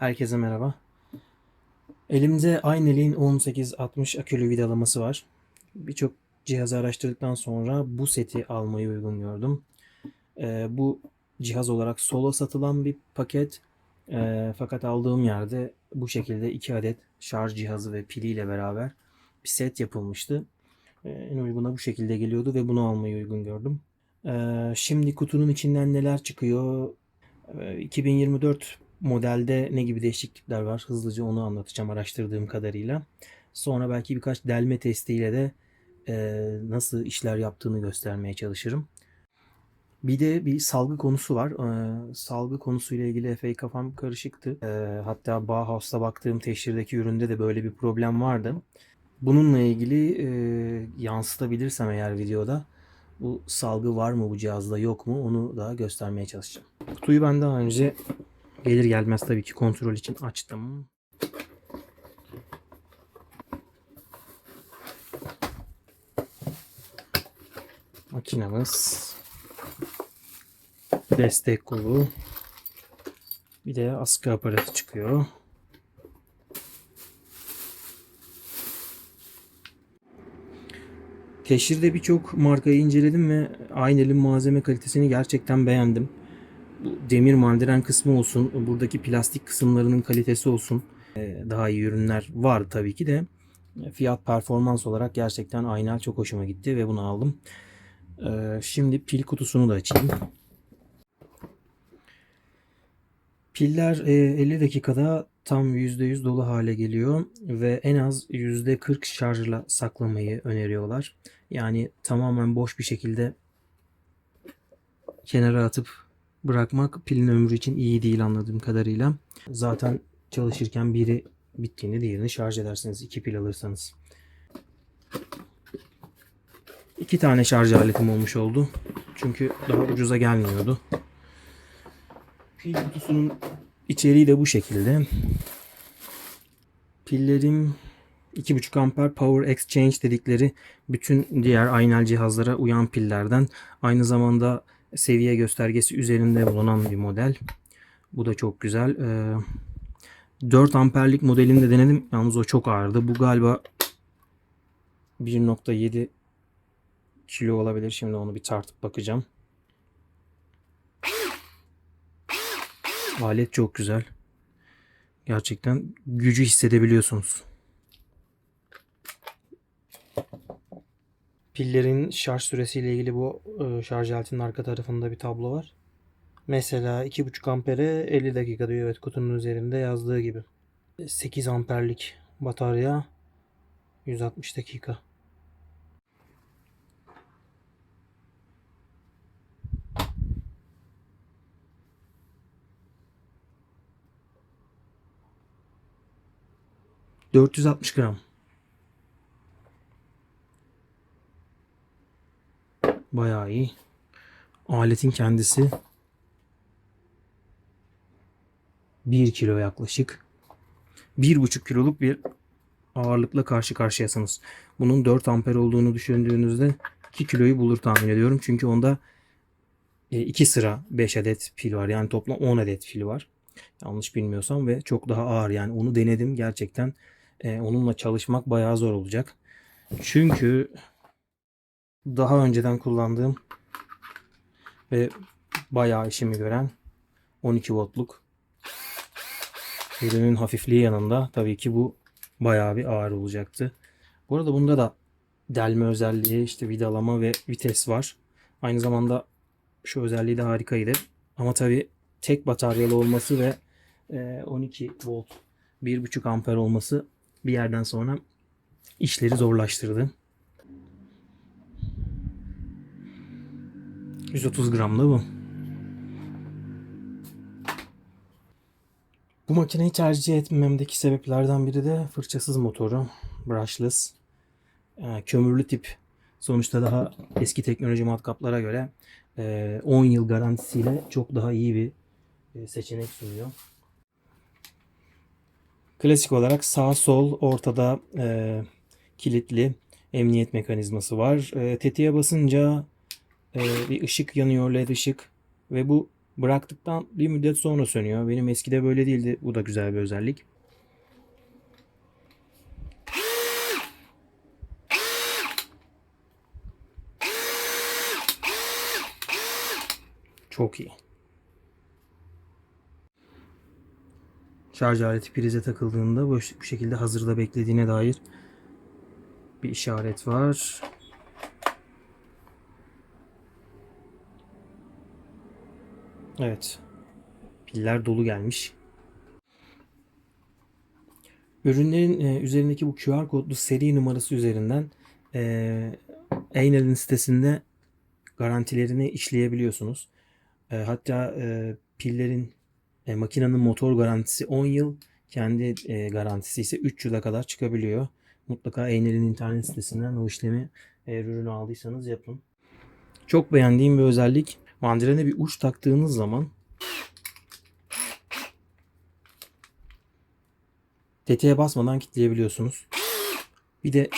Herkese merhaba. Elimde Aynel'in 1860 akülü vidalaması var. Birçok cihazı araştırdıktan sonra bu seti almayı uygun gördüm. Bu cihaz olarak solo satılan bir paket. Fakat aldığım yerde bu şekilde 2 adet şarj cihazı ve piliyle beraber bir set yapılmıştı. En uyguna bu şekilde geliyordu ve bunu almayı uygun gördüm. Şimdi kutunun içinden neler çıkıyor? 2024 modelde ne gibi değişiklikler var? Hızlıca onu anlatacağım araştırdığım kadarıyla. Sonra belki birkaç delme testiyle de nasıl işler yaptığını göstermeye çalışırım. Bir de bir salgı konusu var. Salgı konusuyla ilgili epey kafam karışıktı. Hatta Bauhaus'ta baktığım teşhirdeki üründe de böyle bir problem vardı. Bununla ilgili yansıtabilirsem eğer videoda bu salgı var mı bu cihazda yok mu onu da göstermeye çalışacağım. Kutuyu ben daha önce gelir gelmez tabii ki kontrol için açtım. Makinamız, destek kolu, bir de askı aparatı çıkıyor. Teşhirde birçok markayı inceledim ve Aynel'in malzeme kalitesini gerçekten beğendim. Bu demir marderen kısmı olsun, buradaki plastik kısımlarının kalitesi olsun. Daha iyi ürünler var tabii ki de. Fiyat performans olarak gerçekten Aynel çok hoşuma gitti ve bunu aldım. Şimdi pil kutusunu da açayım. Piller 50 dakikada tam %100 dolu hale geliyor ve en az %40 şarjla saklamayı öneriyorlar. Yani tamamen boş bir şekilde kenara atıp bırakmak pilin ömrü için iyi değil anladığım kadarıyla. Zaten çalışırken biri bittiğinde diğerini şarj edersiniz 2 pil alırsanız. 2 tane şarj aletim olmuş oldu. Çünkü daha ucuza gelmiyordu. Pil kutusunun içeriği de bu şekilde. Pillerim 2,5 amper Power Exchange dedikleri bütün diğer Aynel cihazlara uyan pillerden. Aynı zamanda seviye göstergesi üzerinde bulunan bir model. Bu da çok güzel. 4 amperlik modelini de denedim. Yalnız o çok ağırdı. Bu galiba 1,7 kilo olabilir. Şimdi onu bir tartıp bakacağım. Alet çok güzel. Gerçekten gücü hissedebiliyorsunuz. Pillerin şarj süresiyle ilgili bu şarj aletinin arka tarafında bir tablo var. Mesela 2,5 ampere 50 dakika diyor. Evet, kutunun üzerinde yazdığı gibi. 8 amperlik batarya 160 dakika. ...460 gram. Bayağı iyi. Aletin kendisi 1 kilo yaklaşık. 1,5 kiloluk bir ağırlıkla karşı karşıyasınız. Bunun 4 amper olduğunu düşündüğünüzde 2 kiloyu bulur tahmin ediyorum. Çünkü onda 2 sıra 5 adet pil var. Yani toplam 10 adet pil var. Yanlış bilmiyorsam ve çok daha ağır. Yani onu denedim. Gerçekten onunla çalışmak bayağı zor olacak. Çünkü daha önceden kullandığım ve bayağı işimi gören 12 voltluk ürünün hafifliği yanında tabii ki bu bayağı bir ağır olacaktı. Bu arada bunda da delme özelliği, işte vidalama ve vites var. Aynı zamanda şu özelliği de harikaydı. Ama tabii tek bataryalı olması ve 12 volt 1,5 amper olması bir yerden sonra işleri zorlaştırdı. 130 gramlı bu. Bu makineyi tercih etmemdeki sebeplerden biri de fırçasız motoru. Brushless. Kömürlü tip. Sonuçta daha eski teknoloji matkaplara göre 10 yıl garantisiyle çok daha iyi bir seçenek sunuyor. Klasik olarak sağ sol ortada kilitli emniyet mekanizması var. Tetiğe basınca bir ışık yanıyor, led ışık ve bu Bıraktıktan bir müddet sonra sönüyor. Benim eskide böyle değildi. Bu da güzel bir özellik. Çok iyi. Şarj aleti prize takıldığında bu şekilde hazırda beklediğine dair bir işaret var. Evet. Piller dolu gelmiş. Ürünlerin üzerindeki bu QR kodlu seri numarası üzerinden Enel'in sitesinde garantilerini işleyebiliyorsunuz. Hatta pillerin makinenin motor garantisi 10 yıl, kendi garantisi ise 3 yıla kadar çıkabiliyor. Mutlaka Enel'in internet sitesinden o işlemi eğer ürünü aldıysanız yapın. Çok beğendiğim bir özellik, mandalina bir uç taktığınız zaman tetiğe basmadan kilitleyebiliyorsunuz. Bir de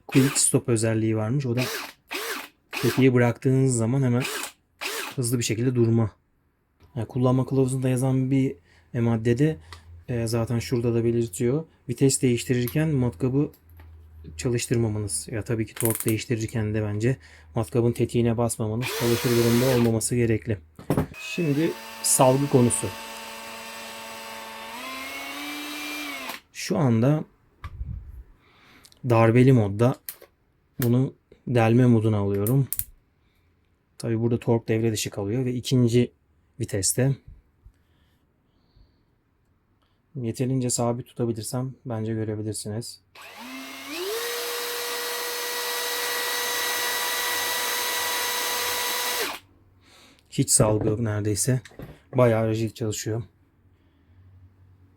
quick stop özelliği varmış. O da tetiği bıraktığınız zaman hemen hızlı bir şekilde durma. Yani kullanma kılavuzunda yazan bir maddede zaten şurada da belirtiyor. Vites değiştirirken matkabı çalıştırmamanız. Ya tabii ki tork değiştirirken de bence matkabın tetiğine basmamanız, çalışır durumda olmaması gerekli. Şimdi salgı konusu. Şu anda darbeli modda bunu delme moduna alıyorum. Tabii burada tork devre dışı kalıyor ve ikinci viteste yeterince sabit tutabilirsem bence görebilirsiniz. Hiç salgı yok neredeyse. Bayağı rigid çalışıyor.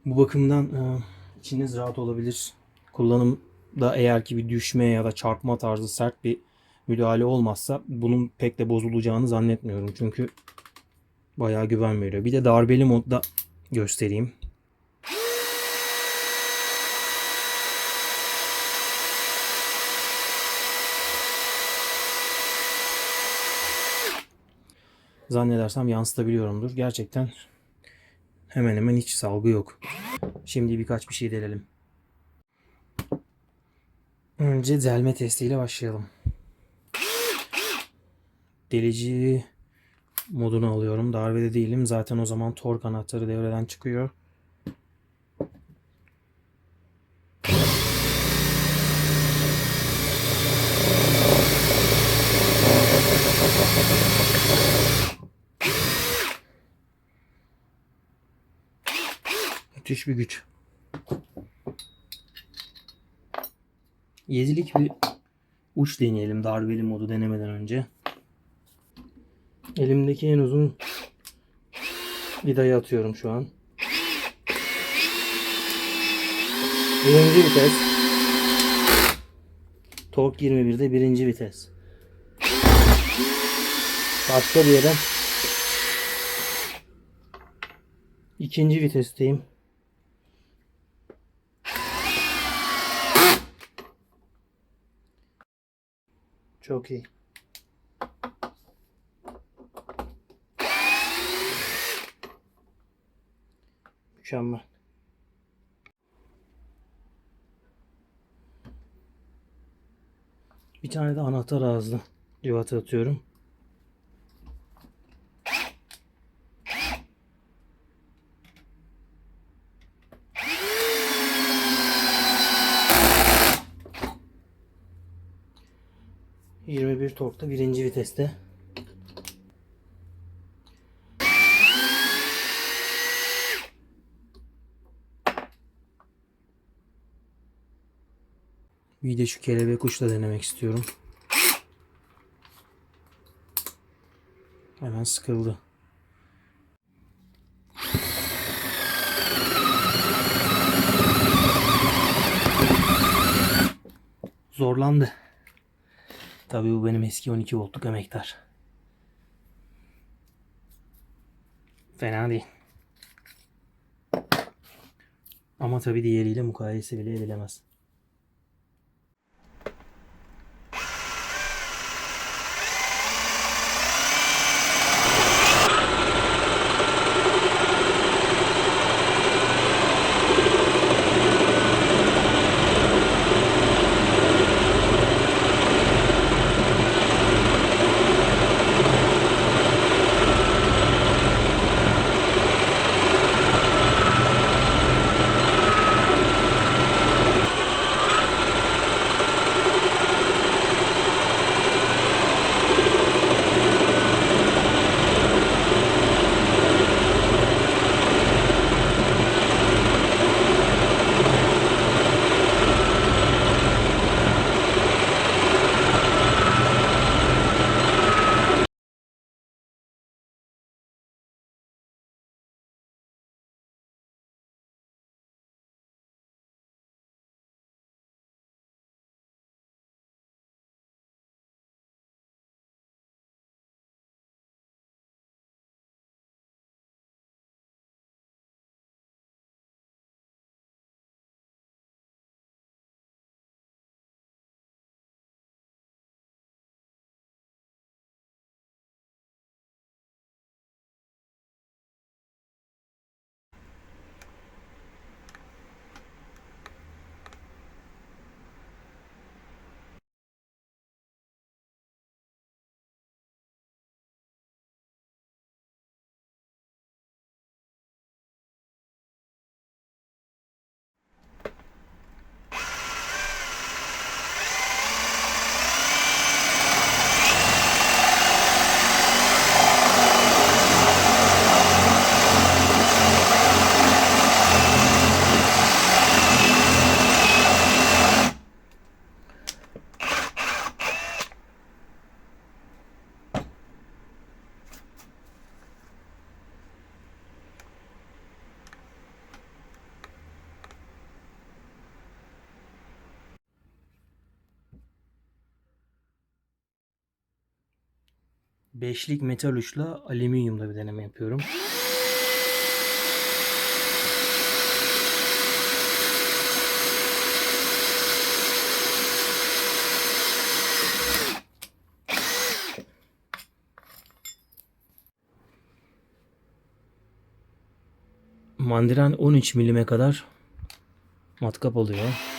Bu bakımdan içiniz rahat olabilir. Kullanımda eğer ki bir düşme ya da çarpma tarzı sert bir müdahale olmazsa bunun pek de bozulacağını zannetmiyorum. Çünkü bayağı güven veriyor. Bir de darbeli modda göstereyim. Zannedersem yansıtabiliyorumdur. Gerçekten hemen hemen hiç salgı yok. Şimdi birkaç bir şey deneyelim. Önce delme testiyle başlayalım. Delici modunu alıyorum. Darbede değilim. Zaten o zaman tork anahtarı devreden çıkıyor. Müthiş bir güç. 7'lik bir uç deneyelim darbeli modu denemeden önce. Elimdeki en uzun vidayı atıyorum şu an. Birinci vites. Tork 21'de birinci vites. Başka bir yere ikinci vitesteyim. Çok iyi. Mükemmel. Bir tane de anahtar ağızlı cıvata atıyorum. ...21 torkta birinci viteste. Bir de şu kelebek uçla denemek istiyorum. Hemen sıkıldı. Zorlandı. Tabii bu benim eski 12 voltluk emektar. Fena değil. Ama tabii diğeriyle mukayese bile edilemez. Beşlik metal uçla alüminyumda bir deneme yapıyorum. Mandiren 13 milime kadar matkap oluyor.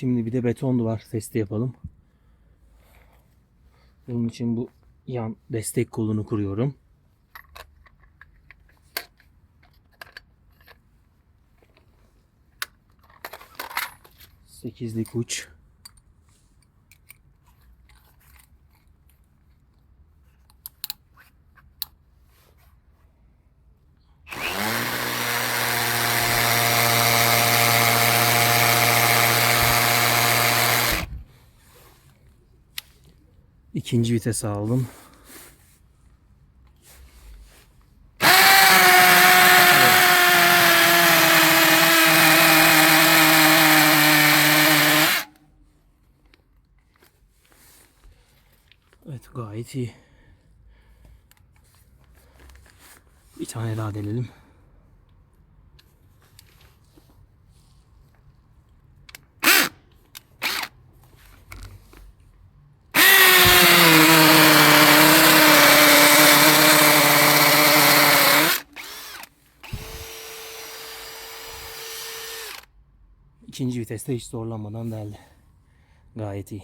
Şimdi bir de beton duvar testi yapalım. Bunun için bu yan destek kolunu kuruyorum. Sekizlik uç. İkinci vitese aldım. Evet, gayet iyi. Bir tane daha deneyelim. İkinci viteste hiç zorlanmadan deldi. Gayet iyi.